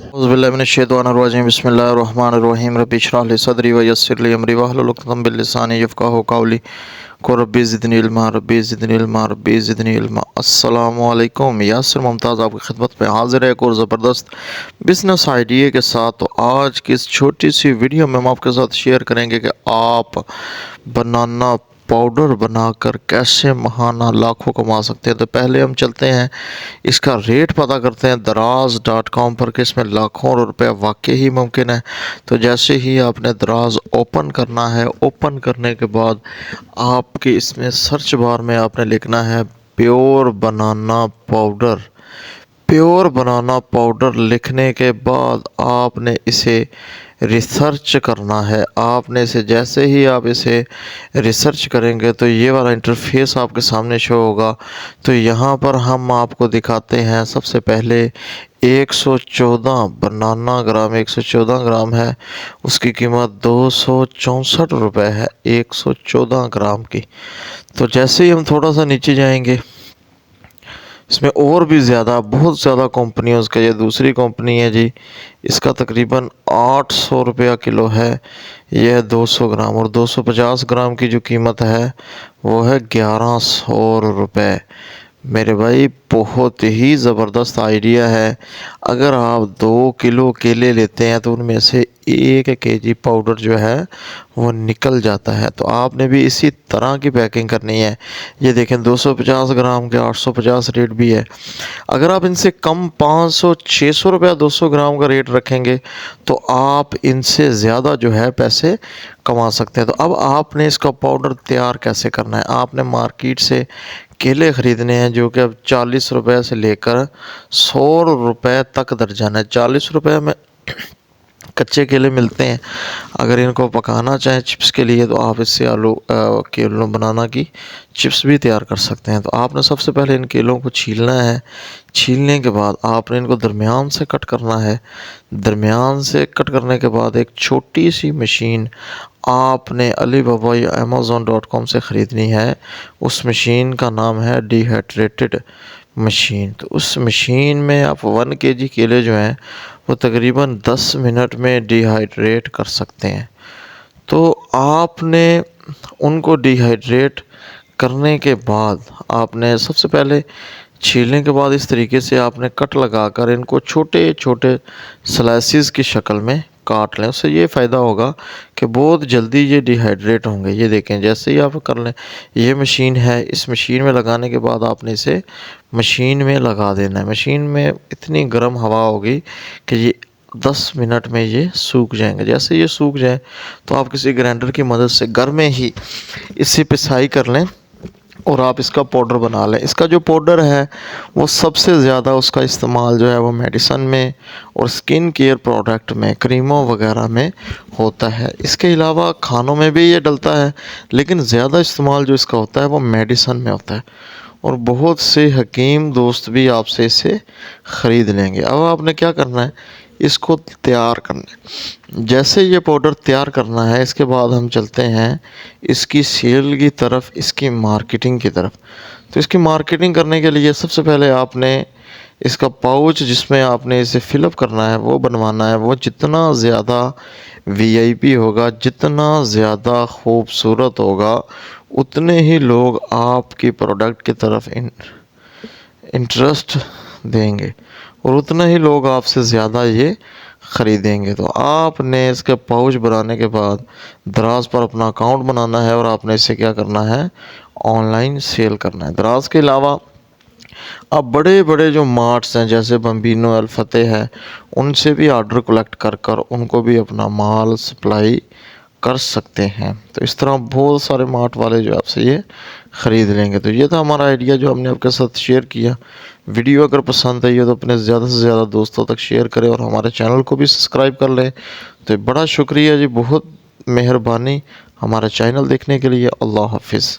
औज़ुबिल्लाहि बिस्मिल्लाहिर्रहमानिर्रहीम रब्बि इश्रह ली सदरी व यस्सिर ली अमरी वहलुल उक़दतम मिन लिसानी यफ़क़हू क़ौली रब्बि ज़िदनी इल्मा रब्बि ज़िदनी इल्मा। अस्सलामु अलैकुम। यासिर मुमताज़ आपकी खिदमत में हाज़िर है एक और ज़बरदस्त बिज़नेस आइडिया के साथ। तो आज की इस छोटी सी वीडियो में हम आपके साथ शेयर करेंगे कि आप बनाना पाउडर बनाकर कैसे महाना लाखों कमा सकते हैं। तो पहले हम चलते हैं इसका रेट पता करते हैं दराज.com पर कि इसमें लाखों रुपए वाकई ही मुमकिन है। तो जैसे ही आपने दराज ओपन करना है, ओपन करने के बाद आपके इसमें सर्च बार में आपने लिखना है pure banana powder. Pure banana powder लिखने के बाद आपने इसे रिसर्च करना है। आपने इसे जैसे ही आप इसे रिसर्च करेंगे तो ये वाला इंटरफेस आपके सामने शो होगा। तो यहाँ पर हम आपको दिखाते हैं सबसे पहले 114 बनाना ग्राम, 114 ग्राम है, उसकी कीमत 264 रुपये है 114 ग्राम की। तो जैसे ही हम थोड़ा सा नीचे जाएंगे इसमें और भी ज़्यादा बहुत ज़्यादा कंपनियों का, ये दूसरी कंपनी है जी, इसका तकरीबन 800 रुपया किलो है यह 200 ग्राम, और 250 ग्राम की जो कीमत है वो है 1100 रुपये। मेरे भाई बहुत ही ज़बरदस्त आइडिया है। अगर आप 2 किलो केले लेते हैं तो उनमें से 1 केजी पाउडर जो है वो निकल जाता है। तो आपने भी इसी तरह की पैकिंग करनी है। ये देखें 250 ग्राम के 850 रेट भी है। अगर आप इनसे कम 500-600 रुपया 200 ग्राम का रेट रखेंगे तो आप इनसे ज़्यादा जो है पैसे कमा सकते हैं। तो अब आपने इसका पाउडर तैयार कैसे करना है। आपने मार्केट से केले ख़रीदने हैं जो कि अब 40 रुपये से लेकर 100 रुपये तक दर्जन है। 40 रुपये में कच्चे केले मिलते हैं। अगर इनको पकाना चाहें चिप्स के लिए तो आप इससे आलू केलों बनाना की चिप्स भी तैयार कर सकते हैं। तो आपने सबसे पहले इन केलों को छीलना है। छीलने के बाद आपने इनको दरमियान से कट करना है। दरमियान से कट करने के बाद एक छोटी सी मशीन आपने अलीबाबा या अमेज़न.com से ख़रीदनी है। उस मशीन का नाम है डिहाइड्रेटेड मशीन। तो उस मशीन में आप 1 केजी केले जो हैं वो तकरीबन 10 मिनट में डिहाइड्रेट कर सकते हैं। तो आपने उनको डिहाइड्रेट करने के बाद आपने सबसे पहले छीलने के बाद इस तरीके से आपने कट लगाकर इनको छोटे छोटे स्लाइसिस की शक्ल में काट लें। उससे ये फ़ायदा होगा कि बहुत जल्दी ये डिहाइड्रेट होंगे। ये देखें जैसे ही आप कर लें, ये मशीन है, इस मशीन में लगाने के बाद आपने इसे मशीन में लगा देना है। मशीन में इतनी गर्म हवा होगी कि ये 10 मिनट में ये सूख जाएंगे। जैसे ये सूख जाए तो आप किसी ग्राइंडर की मदद से घर में ही इससे पिसाई कर लें और आप इसका पाउडर बना लें। इसका जो पाउडर है वो सबसे ज़्यादा उसका इस्तेमाल जो है वो मेडिसन में और स्किन केयर प्रोडक्ट में, क्रीमों वगैरह में होता है। इसके अलावा खानों में भी ये डलता है, लेकिन ज़्यादा इस्तेमाल जो इसका होता है वो मेडिसन में होता है। और बहुत से हकीम दोस्त भी आपसे इसे ख़रीद लेंगे। अब आपने क्या करना है, इसको तैयार करना है। जैसे ये पाउडर तैयार करना है इसके बाद हम चलते हैं इसकी सेल की तरफ, इसकी मार्केटिंग की तरफ। तो इसकी मार्केटिंग करने के लिए सबसे पहले आपने इसका पाउच जिसमें आपने इसे फिलअप करना है वो बनवाना है। वो जितना ज़्यादा वीआईपी होगा, जितना ज़्यादा खूबसूरत होगा, उतने ही लोग आपकी प्रोडक्ट की तरफ इंटरेस्ट देंगे और उतना ही लोग आपसे ज़्यादा ये ख़रीदेंगे। तो आपने इसके पाउच बनाने के बाद दराज पर अपना अकाउंट बनाना है और आपने इसे क्या करना है, ऑनलाइन सेल करना है। दराज के अलावा अब बड़े बड़े जो मार्ट्स हैं जैसे बम्बिनो, अल फतेह है, उनसे भी ऑर्डर कलेक्ट कर कर उनको भी अपना माल सप्लाई कर सकते हैं। तो इस तरह बहुत सारे मार्ट वाले जो आपसे ये ख़रीद लेंगे। तो ये था हमारा आइडिया जो हमने आपके साथ शेयर किया। वीडियो अगर पसंद आई हो तो अपने ज़्यादा से ज़्यादा दोस्तों तक शेयर करें और हमारे चैनल को भी सब्सक्राइब कर लें। तो बड़ा शुक्रिया जी, बहुत मेहरबानी हमारा चैनल देखने के लिए। अल्लाह हाफिज़।